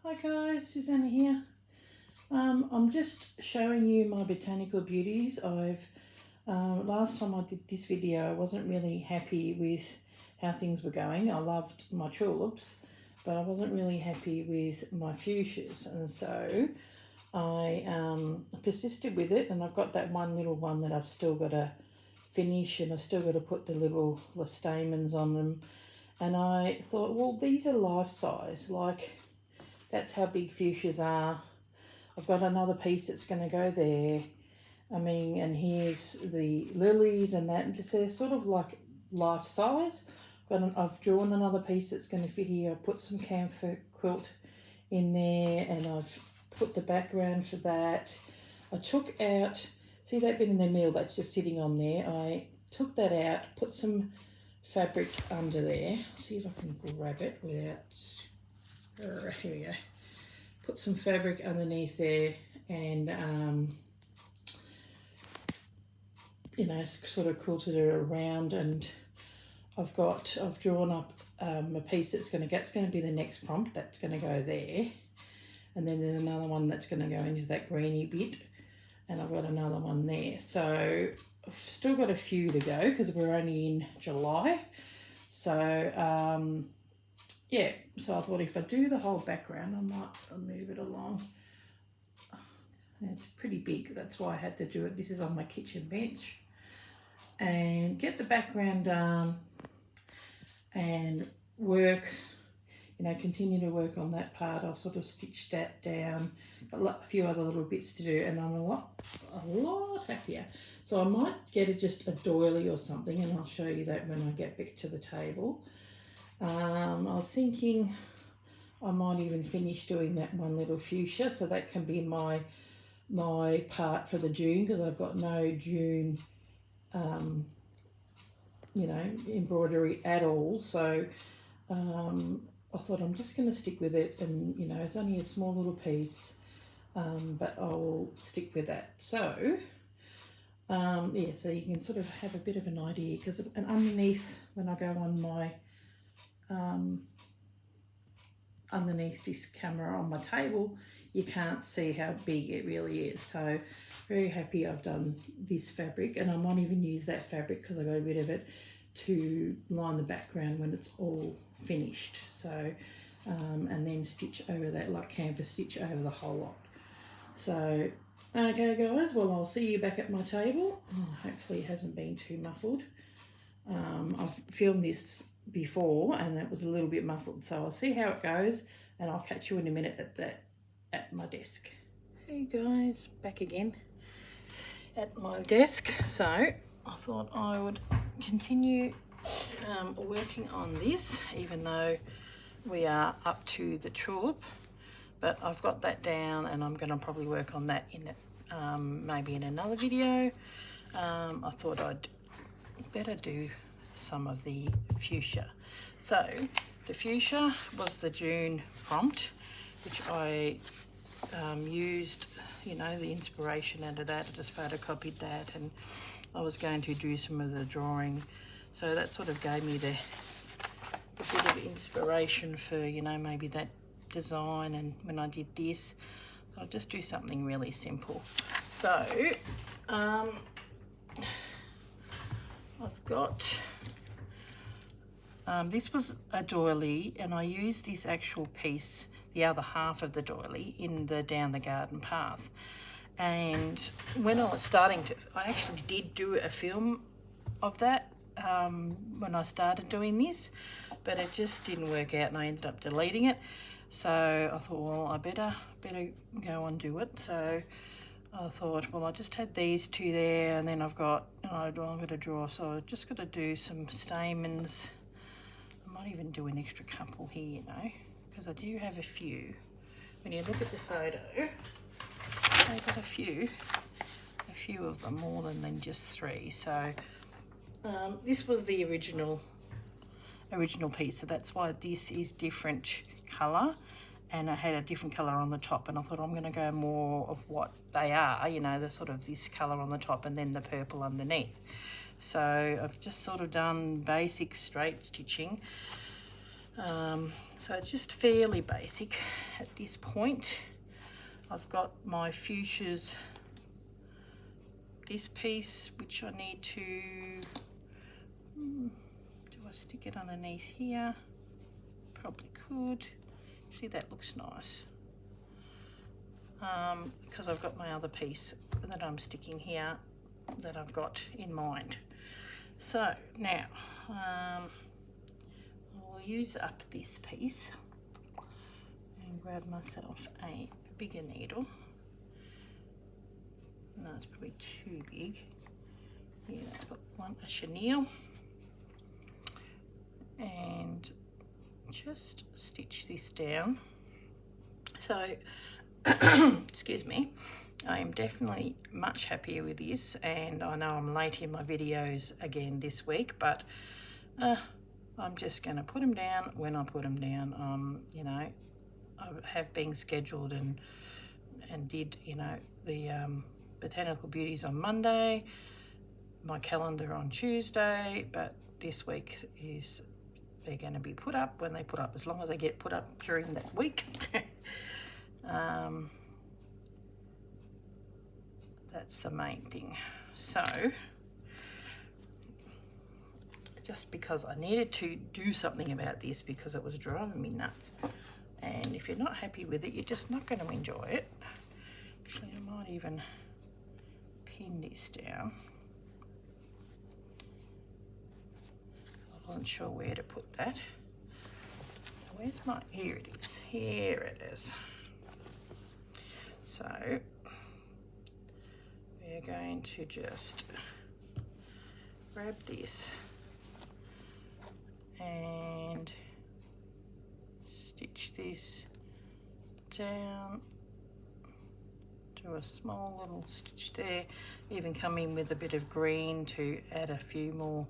Hi guys, Susanna here. I'm just showing you my botanical beauties. Last time I did this video, I wasn't really happy with how things were going. I loved my tulips, but I wasn't really happy with my fuchsias, and so I persisted with it, and I've got that one little one that I've still got to finish, and I've still got to put the little stamens on them. And I thought, well, these are life size, like that's how big fuchsias are. I've got another piece that's going to go there. I mean, and here's the lilies and that. They're sort of like life size. I've drawn another piece that's going to fit here. I put some camphor quilt in there, and I've put the background for that. I took out, see that bit in the middle that's just sitting on there? I took that out, put some fabric under there. See if I can grab it without... here we go. Put some fabric underneath there, and you know, sort of quilted it around. And I've drawn up a piece that's going to be the next prompt. That's going to go there, and then there's another one that's going to go into that greeny bit, and I've got another one there. So I've still got a few to go because we're only in July. So yeah, so I thought if I do the whole background, I might move it along. It's pretty big, that's why I had to do it. This is on my kitchen bench. And get the background done and work, you know, continue to work on that part. I'll sort of stitch that down. Got a few other little bits to do, and I'm a lot happier. So I might get just a doily or something, and I'll show you that when I get back to the table. I was thinking I might even finish doing that one little fuchsia, so that can be my part for the June, because I've got no June you know, embroidery at all. So I thought I'm just going to stick with it, and you know, it's only a small little piece, but I'll stick with that. So yeah, so you can sort of have a bit of an idea, because underneath, when I go on my underneath this camera on my table, you can't see how big it really is. So very happy I've done this fabric, and I might even use that fabric, because I got rid of it, to line the background when it's all finished. So and then stitch over that, like canvas stitch over the whole lot. So okay guys, well, I'll see you back at my table. Hopefully it hasn't been too muffled. I've filmed this before and it was a little bit muffled, so I'll see how it goes, and I'll catch you in a minute at my desk. Hey guys, back again at my desk. So I thought I would continue working on this, even though we are up to the tulip, but I've got that down, and I'm going to probably work on that in maybe in another video. I thought I'd better do some of the fuchsia. So the fuchsia was the June prompt, which I used, you know, the inspiration out of that. I just photocopied that, and I was going to do some of the drawing, so that sort of gave me the bit of inspiration for, you know, maybe that design. And when I did this, I'll just do something really simple. So I've got this was a doily, and I used this actual piece, the other half of the doily, in the down the garden path. And when I was starting to, I actually did do a film of that when I started doing this, but it just didn't work out, and I ended up deleting it. So I thought, well, I better go and do it. So I thought, well, I just had these two there, and then I've got, I'm going to draw, so I've just got to do some stamens. I might even do an extra couple here, you know, because I do have a few. When you look at the photo, I've got a few of them, more than just three. So this was the original piece, so that's why this is different colour, and I had a different colour on the top, and I thought I'm going to go more of what they are, you know, the sort of this colour on the top and then the purple underneath. So I've just sort of done basic straight stitching, So it's just fairly basic at this point. I've got my Fuchsias, this piece, which I need to, do I stick it underneath here? Probably could. See, that looks nice. Because I've got my other piece that I'm sticking here that I've got in mind. So now I'll use up this piece and grab myself a bigger needle. No, it's probably too big. Yeah, let's put a chenille and just stitch this down. So excuse me, I am definitely much happier with this, and I know I'm late in my videos again this week, but I'm just going to put them down when I put them down. You know, I have been scheduled and did, you know, the Botanical Beauties on Monday, my calendar on Tuesday, but this week is, they're going to be put up when they put up, as long as they get put up during that week. That's the main thing. So just because I needed to do something about this, because it was driving me nuts, and if you're not happy with it, you're just not going to enjoy it. Actually, I might even pin this down. I wasn't sure where to put that. Where's my, here it is, here it is. So we're going to just grab this and stitch this down, do a small little stitch there, even come in with a bit of green to add a few more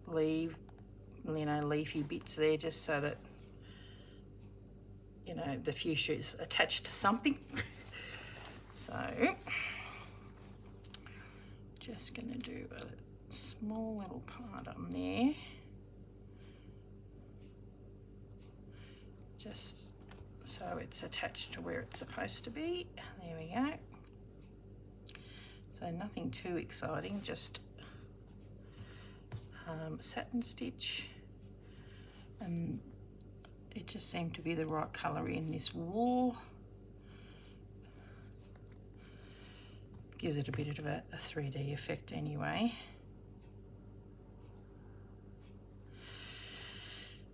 leafy bits there, just so that, you know, the fuchsia is attached to something. So just gonna do a small little part on there, just so it's attached to where it's supposed to be. There we go. So nothing too exciting, just satin stitch, and it just seemed to be the right colour in this wool. Gives it a bit of a 3D effect anyway.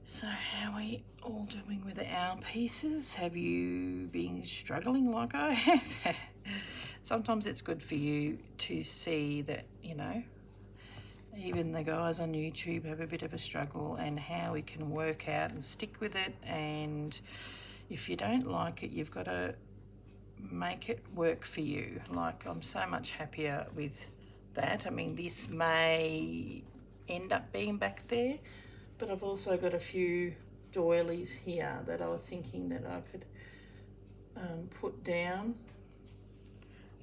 So how are we all doing with our pieces? Have you been struggling like I have? Sometimes it's good for you to see that, you know, even the guys on YouTube have a bit of a struggle, and how we can work out and stick with it. And if you don't like it, you've got to make it work for you. Like, I'm so much happier with that. I mean, this may end up being back there, but I've also got a few doilies here that I was thinking that I could put down,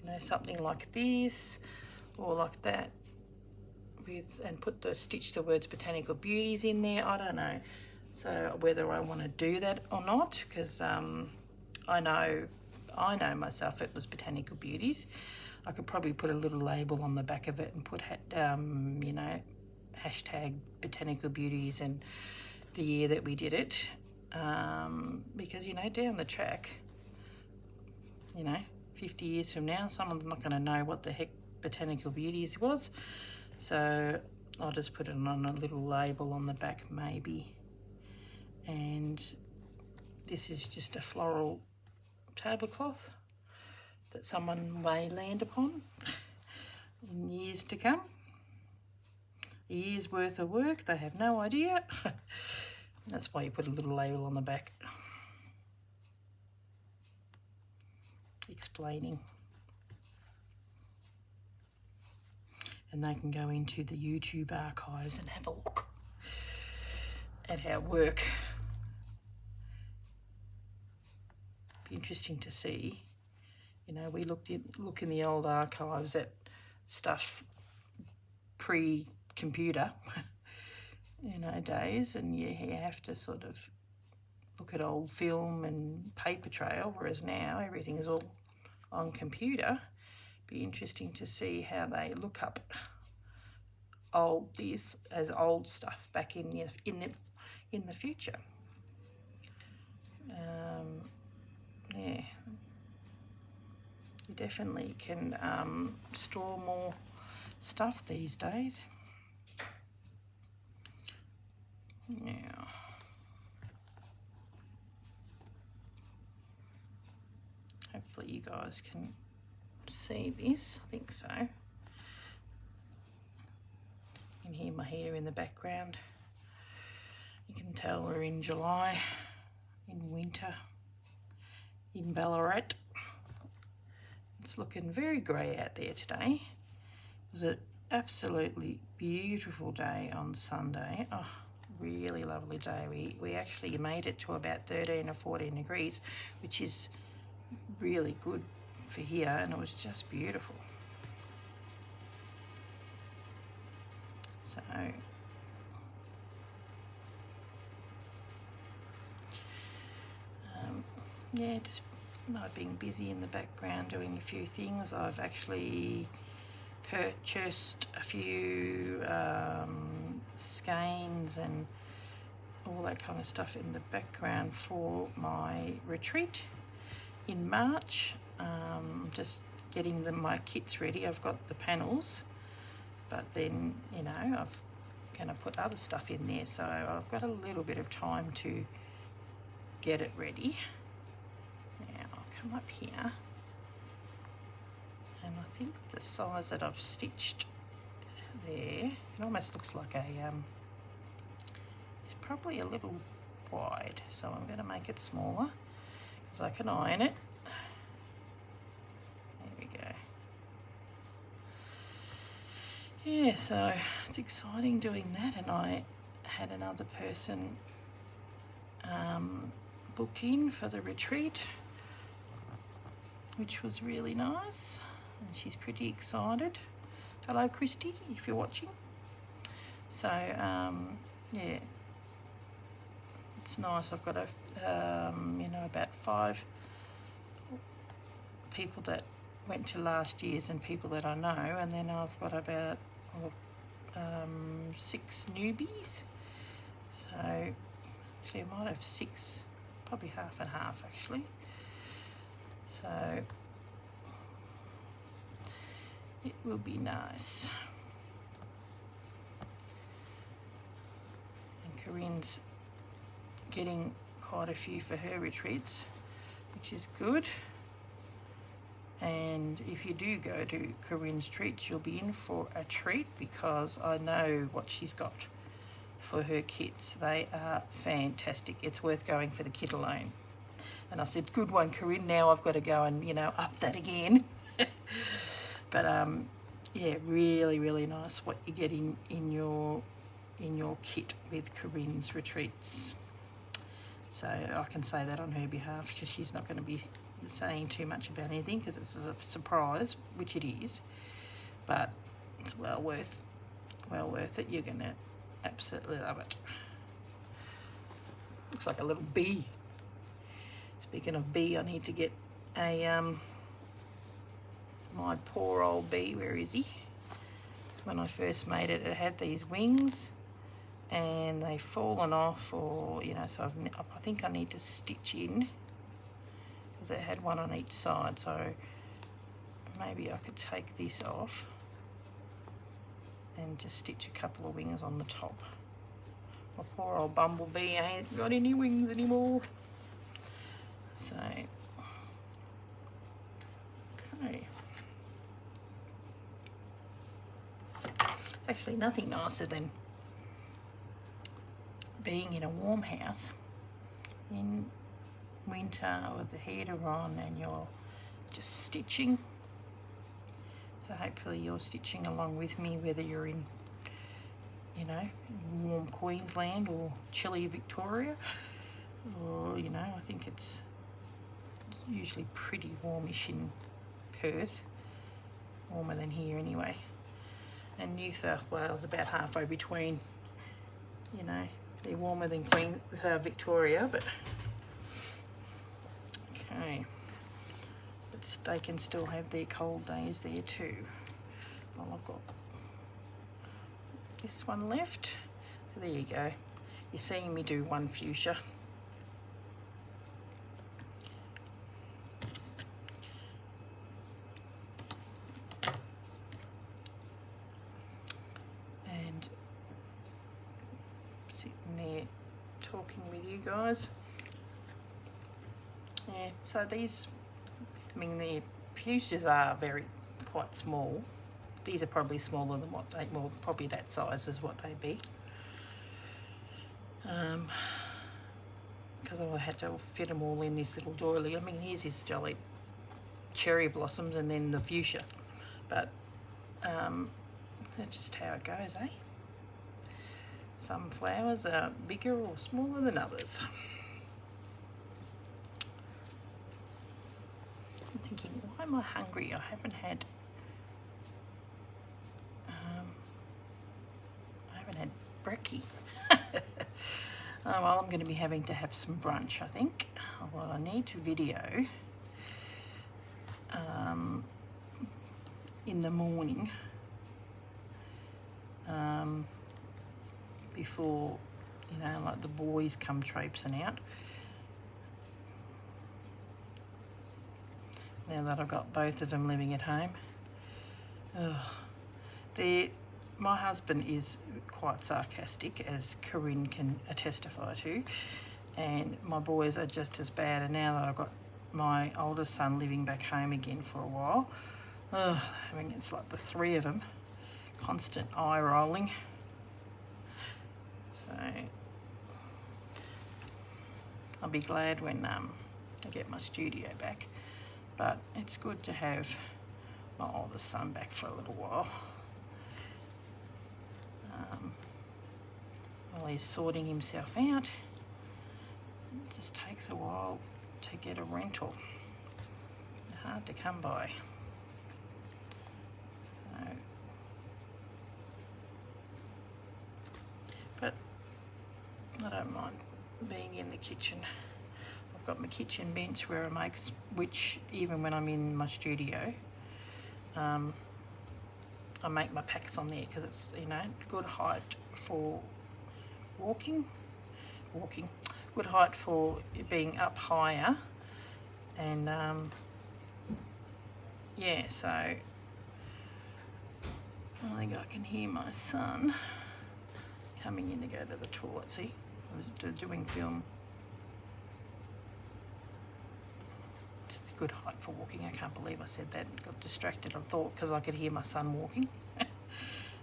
you know, something like this or like that, with, and put the stitch the words Botanical Beauties in there. I don't know, so whether I want to do that or not, because I know myself it was Botanical Beauties. I could probably put a little label on the back of it and put you know, hashtag Botanical Beauties and the year that we did it, because, you know, down the track, you know, 50 years from now, someone's not going to know what the heck Botanical Beauties was. So I'll just put it on a little label on the back maybe. And this is just a floral tablecloth that someone may land upon in years to come. A year's worth of work, they have no idea. That's why you put a little label on the back explaining. And they can go into the YouTube archives and have a look at our work. Be interesting to see. You know, we look in the old archives at stuff pre-computer, you know, days, and you have to sort of look at old film and paper trail, whereas now everything is all on computer. Be interesting to see how they look up this as old stuff back in the future. Yeah, you definitely can store more stuff these days. Now, hopefully you guys can see this. I think so. You can hear my heater in the background. You can tell we're in July, in winter, in Ballarat. It's looking very grey out there today. It was an absolutely beautiful day on Sunday. Oh, really lovely day. We actually made it to about 13 or 14 degrees, which is really good for here, and it was just beautiful. So yeah, just being busy in the background doing a few things. I've actually purchased a few skeins and all that kind of stuff in the background for my retreat in March. Just getting my kits ready. I've got the panels, but then, you know, I'm going to put other stuff in there, so I've got a little bit of time to get it ready. Now I'll come up here, and I think the size that I've stitched there, it almost looks like it's probably a little wide, so I'm going to make it smaller because I can iron it. There we go. Yeah, so it's exciting doing that, and I had another person book in for the retreat, which was really nice, and she's pretty excited. Hello, Christy, if you're watching. So yeah, it's nice. I've got about 5 people that went to last year's and people that I know, and then I've got about 6 newbies. So actually I might have 6, probably half and half actually. So it will be nice. And Corinne's getting quite a few for her retreats, which is good. And if you do go to Corinne's treats, you'll be in for a treat, because I know what she's got for her kits. They are fantastic. It's worth going for the kit alone. And I said, good one, Corinne. Now I've got to go and, up that again. But yeah, really, really nice what you get in your kit with Corinne's retreats. So I can say that on her behalf, because she's not going to be saying too much about anything, because it's a surprise, which it is, but it's well worth it. You're going to absolutely love it. Looks like a little bee. Speaking of bee, I need to get a my poor old bee, where is he? When I first made it, it had these wings and they've fallen off, or so I think I need to stitch in, because it had one on each side, so maybe I could take this off and just stitch a couple of wings on the top. My poor old bumblebee ain't got any wings anymore. So, okay. It's actually nothing nicer than being in a warm house in winter with the heater on and you're just stitching. So hopefully you're stitching along with me, whether you're in warm Queensland or chilly Victoria, or I think it's usually pretty warmish in Perth, warmer than here anyway, and New South Wales about halfway between you know, they're warmer than Victoria, but okay. But they can still have their cold days there too. Well, I've got this one left. So there you go. You're seeing me do one fuchsia. And sitting there talking with you guys. Yeah, so these, I mean, the fuchsias are quite small. These are probably smaller than what they, well, probably that size is what they'd be. Because I had to fit them all in this little doily. I mean, here's his jolly cherry blossoms and then the fuchsia. But that's just how it goes, eh? Some flowers are bigger or smaller than others. I'm thinking, why am I hungry? I haven't had brekkie. Well, I'm going to be having to have some brunch, I think. Well, I need to video in the morning before, you know, like the boys come traipsing out. Now that I've got both of them living at home. My husband is quite sarcastic, as Corinne can testify to, and my boys are just as bad. And now that I've got my oldest son living back home again for a while, I mean, it's like the three of them, constant eye rolling. So I'll be glad when I get my studio back, but it's good to have my oldest son back for a little while. While he's sorting himself out. It just takes a while to get a rental. They're hard to come by. So, but I don't mind being in the kitchen. I've got my kitchen bench where I make, which even when I'm in my studio, I make my packs on there because it's, you know, good height for walking, good height for being up higher, and yeah, so I think I can hear my son coming in to go to the toilet. See, I was doing film. Good height for walking. I can't believe I said that and got distracted. I thought because I could hear my son walking.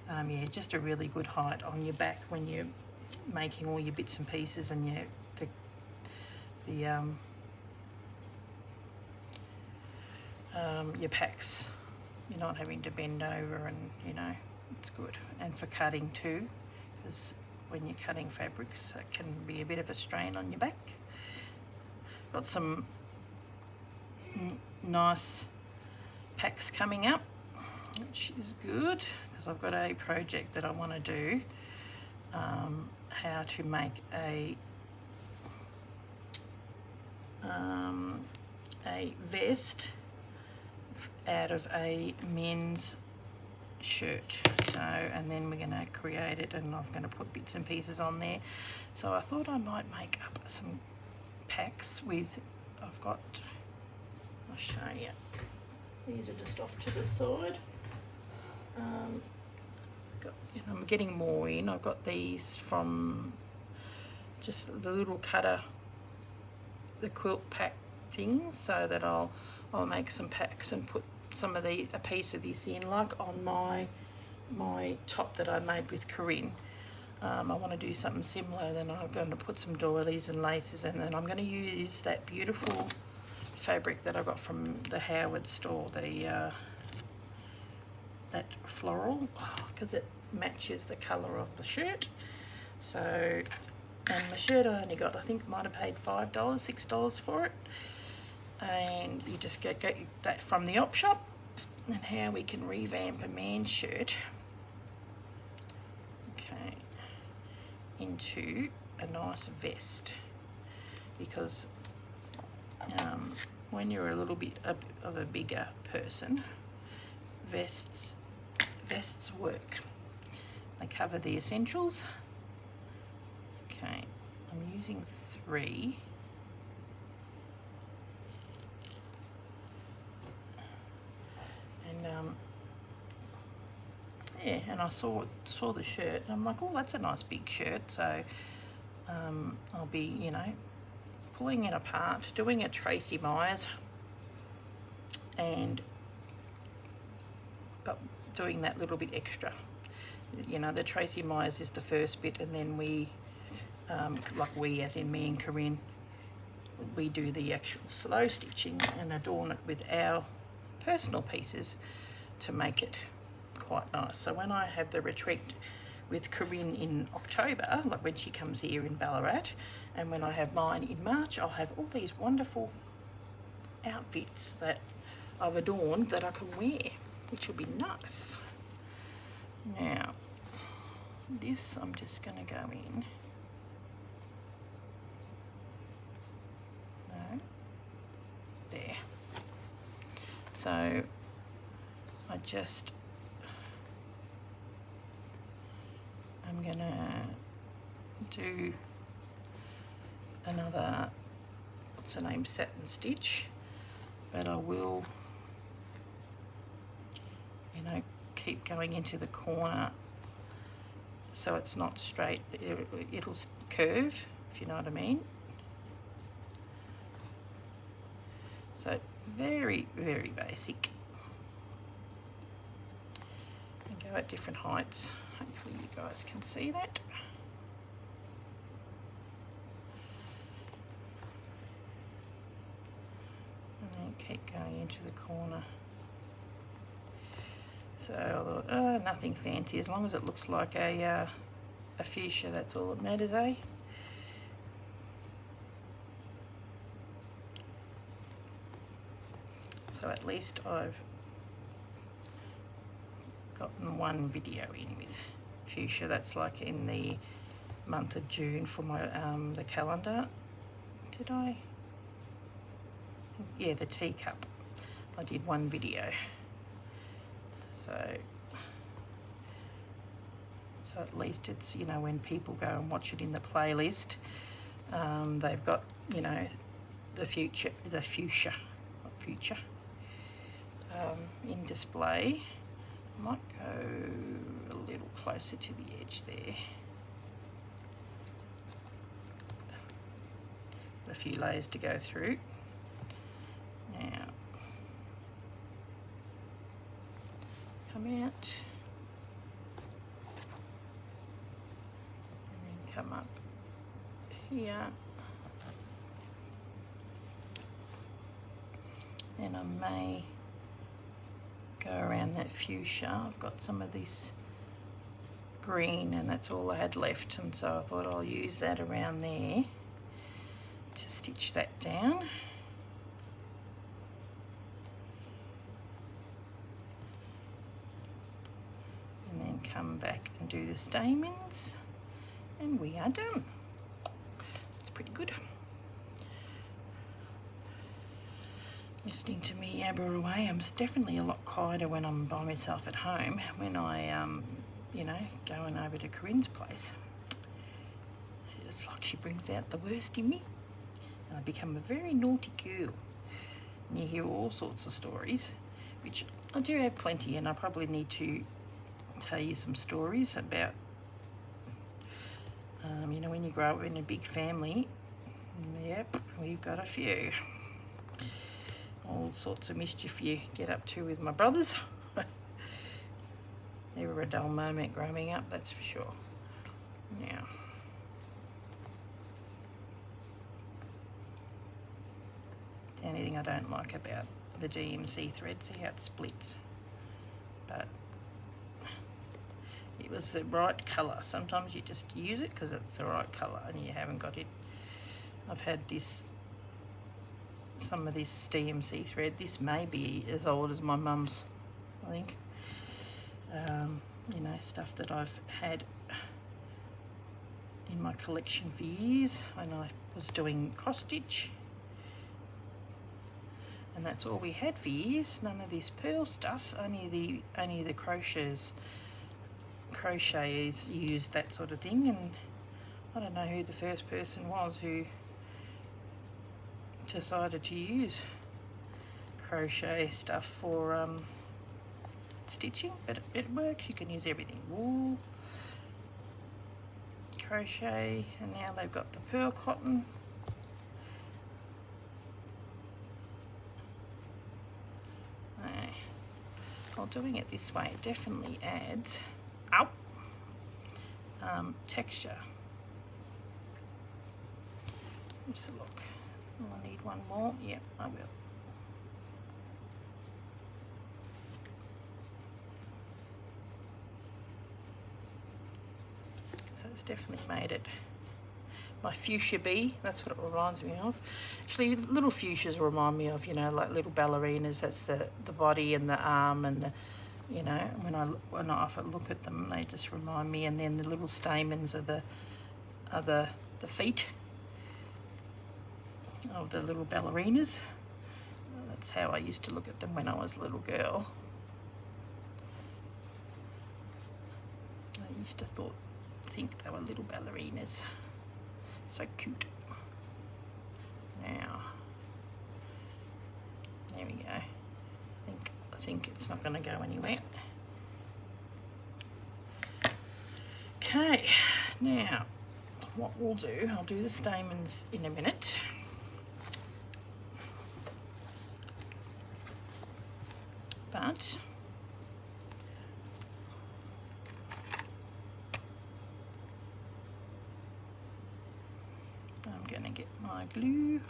Yeah, just a really good height on your back when you're making all your bits and pieces and your packs. You're not having to bend over, and you know, it's good. And for cutting too, because when you're cutting fabrics, it can be a bit of a strain on your back. Got some nice packs coming up, which is good because I've got a project that I want to do, how to make a vest out of a men's shirt. So, and then we're going to create it, and I'm going to put bits and pieces on there. So I thought I might make up some packs with, I'll show you. These are just off to the side. I'm getting more in. I've got these from just the little cutter, the quilt pack things, so that I'll make some packs and put a piece of this in, like on my top that I made with Corinne. I want to do something similar. Then I'm going to put some doilies and laces, and then I'm going to use that beautiful fabric that I got from the Howard store, that floral, because it matches the colour of the shirt. So, and the shirt I only got, I think might have paid $5, $6 for it. And you just get that from the op shop. And how we can revamp a man's shirt, okay, into a nice vest, because when you're a little bit of a bigger person, vests work. They cover the essentials. Okay, I'm using 3. And yeah, and I saw the shirt and I'm like, oh, that's a nice big shirt. So I'll be, you know, pulling it apart, doing a Tracy Myers, but doing that little bit extra. You know, the Tracy Myers is the first bit, and then we, like we as in me and Corinne, we do the actual slow stitching and adorn it with our personal pieces to make it quite nice. So when I have the retreat with Corinne in October, like when she comes here in Ballarat, and when I have mine in March, I'll have all these wonderful outfits that I've adorned that I can wear, which will be nice. Now, this I'm just going to go in. No, there. So I'm gonna do another, what's the name, satin stitch, but I will, you know, keep going into the corner so it's not straight. It'll curve, if you know what I mean. So very, very basic. And go at different heights. Hopefully you guys can see that. And then keep going into the corner. So I thought, nothing fancy, as long as it looks like a fuchsia, that's all that matters, eh? So at least I've gotten one video in with fuchsia. That's like in the month of June for my the calendar. Did I? Yeah, the teacup. I did one video. So at least it's, you know, when people go and watch it in the playlist, they've got, you know, the fuchsia, not fuchsia, in display. I might go a little closer to the edge there. A few layers to go through. Now, come out and then come up here, and I may go around that fuchsia. I've got some of this green and that's all I had left, and so I thought I'll use that around there to stitch that down. And then come back and do the stamens, and we are done. It's pretty good. Listening to me yabber away, I'm definitely a lot quieter when I'm by myself at home. When I, you know, going over to Corinne's place, it's like she brings out the worst in me, and I become a very naughty girl. And you hear all sorts of stories, which I do have plenty, and I probably need to tell you some stories about, you know, when you grow up in a big family. Yep, we've got a few. All sorts of mischief you get up to with my brothers. Never a dull moment growing up, that's for sure. Now, the only thing I don't like about the DMC thread, see how it splits, but it was the right colour. Sometimes you just use it because it's the right colour and you haven't got it. I've had this, some of this DMC thread. This may be as old as my mum's, I think. You know, stuff that I've had, in my collection for years when I was doing cross stitch, and that's all we had for years. None of this pearl stuff. Only the crocheters used that sort of thing, and I don't know who the first person was who decided to use crochet stuff for stitching, but it works. You can use everything: wool, crochet, and now they've got the pearl cotton. Well, doing it this way, it definitely adds texture. Just look. I need one more. Yeah, I will. So it's definitely made it. My fuchsia bee, that's what it reminds me of. Actually, little fuchsias remind me of, you know, like little ballerinas. That's the body and the arm, and the, you know, when I often look at them, they just remind me. And then the little stamens are the feet of the little ballerinas. That's how I used to look at them when I was a little girl. I used to think they were little ballerinas. So cute. Now, there we go. I think it's not going to go anywhere. Okay, now what we'll do, I'll do the stamens in a minute. But I'm going to get my glue.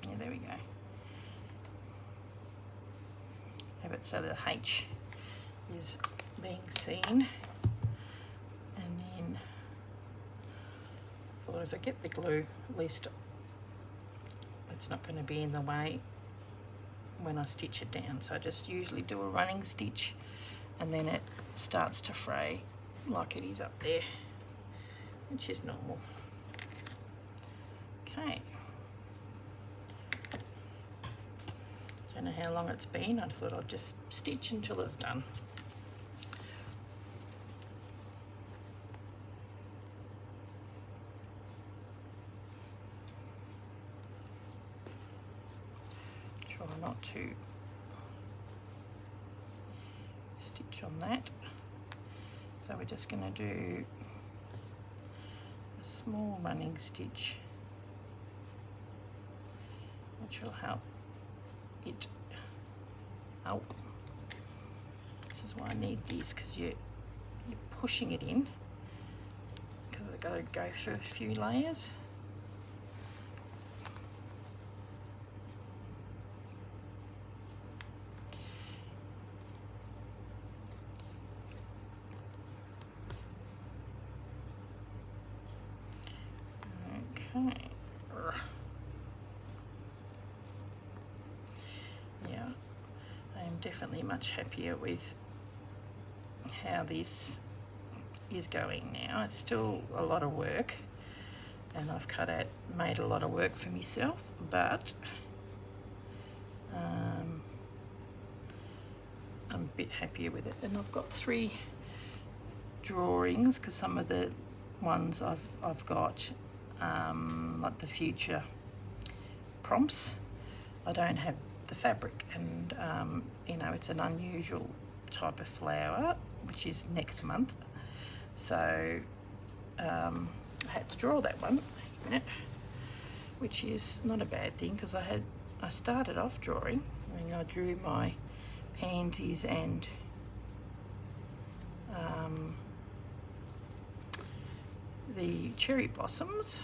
Yeah, there we go. Have it so the H is being seen. And then I thought if I get the glue, at least it's not going to be in the way when I stitch it down. So I just usually do a running stitch, and then it starts to fray like it is up there, which is normal. Okay. Don't know how long it's been. I thought I'd just stitch until it's done. Try not to stitch on that. So we're just going to do a small running stitch, which will help it out. This is why I need these, because you're pushing it in, because I've got to go for a few layers. Okay. Yeah, I am definitely much happier with how this is going now. It's still a lot of work, and I've made a lot of work for myself, but I'm a bit happier with it. And I've got 3 drawings, because some of the ones I've got, like the future prompts, I don't have the fabric, and you know, it's an unusual type of flower, which is next month, so I had to draw that one, which is not a bad thing, because I started off drawing. I mean, I drew my pansies and the cherry blossoms.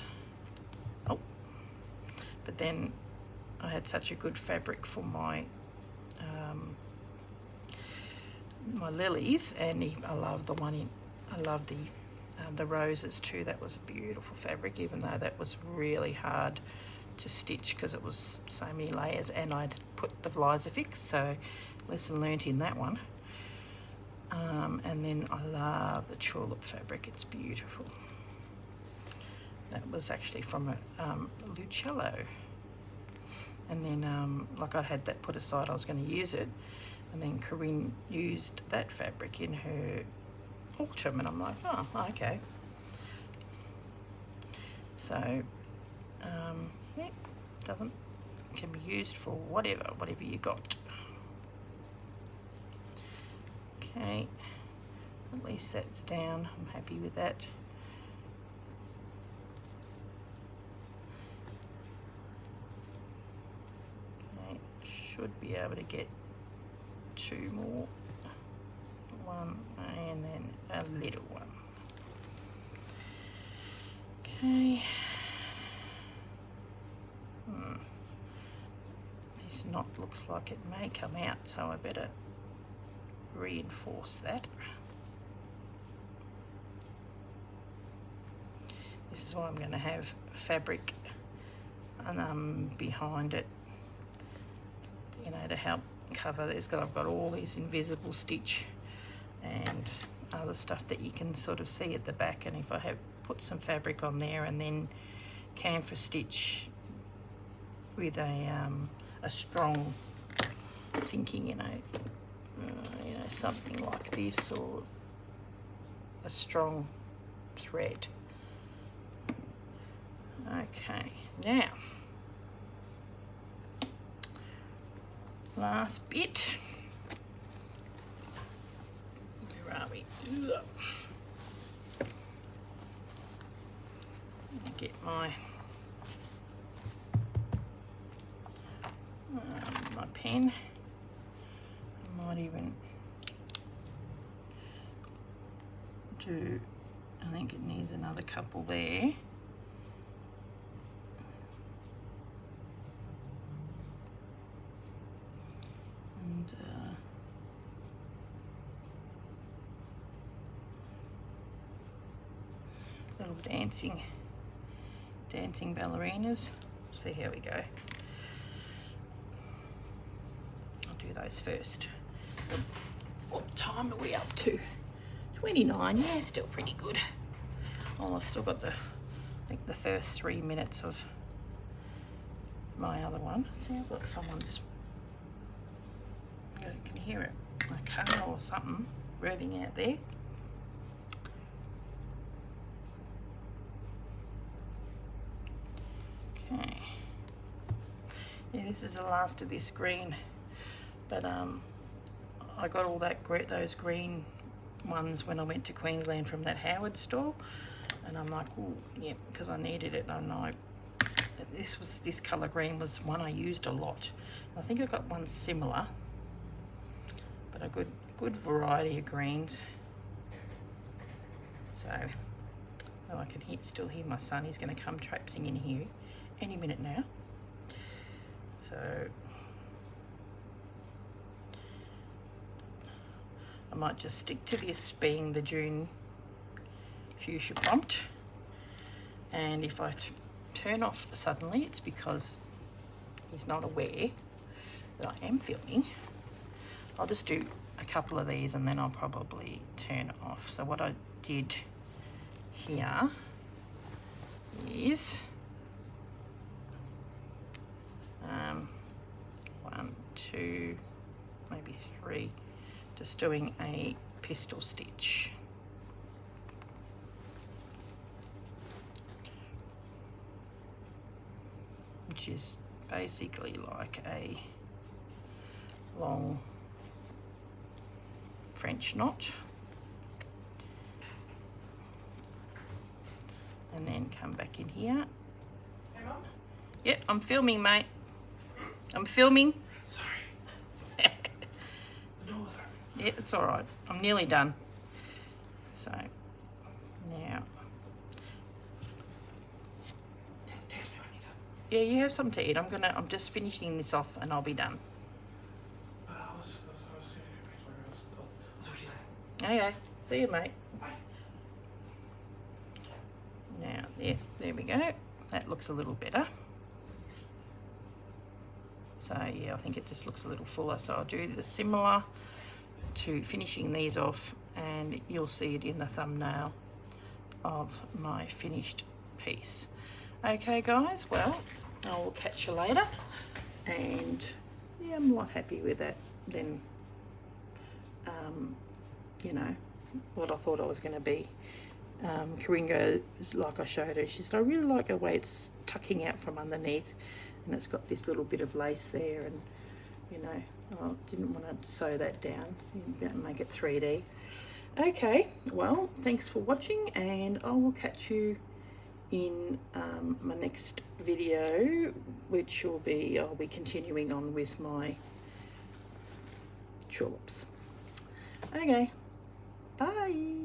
Oh, but then I had such a good fabric for my my lilies, and I love the roses too. That was a beautiful fabric, even though that was really hard to stitch because it was so many layers, and I'd put the Finalizing, so lesson learnt in that one. And then I love the tulip fabric, it's beautiful. That was actually from a Lucello. And then like I had that put aside, I was going to use it, and then Corinne used that fabric in her autumn, and I'm like, oh, okay. So yeah, can be used for whatever you got. Okay, at least that's down. I'm happy with that. Okay, should be able to get 2 more. 1 and then a little one. Okay. This knot looks like it may come out, so I better reinforce that. This is why I'm going to have fabric and behind it, you know, to help cover. I've got all these invisible stitch and other stuff that you can sort of see at the back, and if I have put some fabric on there and then camphor stitch with a strong thinking, you know, something like this, or a strong thread. Okay, now last bit. Where are we? Get my my pen. I might even do, I think it needs another couple there. And little dancing ballerinas. See how we go. I'll do those first. What time are we up to? 29. Yeah, still pretty good. Oh, I've still got I think the first 3 minutes of my other one. Sounds like someone's, I can hear it, a car or something revving out there. Okay. Yeah, this is the last of this green, but I got all those green ones when I went to Queensland from that Howard store, and I'm like, oh yeah, because I needed it. And this colour green was one I used a lot. I think I got one similar, but a good variety of greens. So I can still hear my son. He's going to come traipsing in here any minute now. So I might just stick to this being the June fuchsia prompt, and if I turn off suddenly, it's because he's not aware that I am filming. I'll just do a couple of these and then I'll probably turn off. So what I did here is 1, 2, maybe 3, just doing a pistol stitch. Which is basically like a long French knot. And then come back in here. Hey, Mum? Yep, I'm filming, mate. I'm filming. Sorry. The door was open. Yeah, it's all right. I'm nearly done. So now, Text me when you're done. yeah, you have something to eat. I'm just finishing this off and I'll be done. I was going to do I'll talk to you later. Okay, see you, mate. Bye. Now, yeah, there we go. That looks a little better. So yeah, I think it just looks a little fuller. So I'll do the similar to finishing these off and you'll see it in the thumbnail of my finished piece. Okay guys, well, I will catch you later, and yeah, I'm a lot happy with that than you know, what I thought I was going to be. Coringo, like I showed her, she said I really like the way it's tucking out from underneath, and it's got this little bit of lace there, and you know, I didn't want to sew that down, make it 3D. Okay, well, thanks for watching, and I will catch you in my next video, which will be, I'll be continuing on with my tulips. Okay, bye.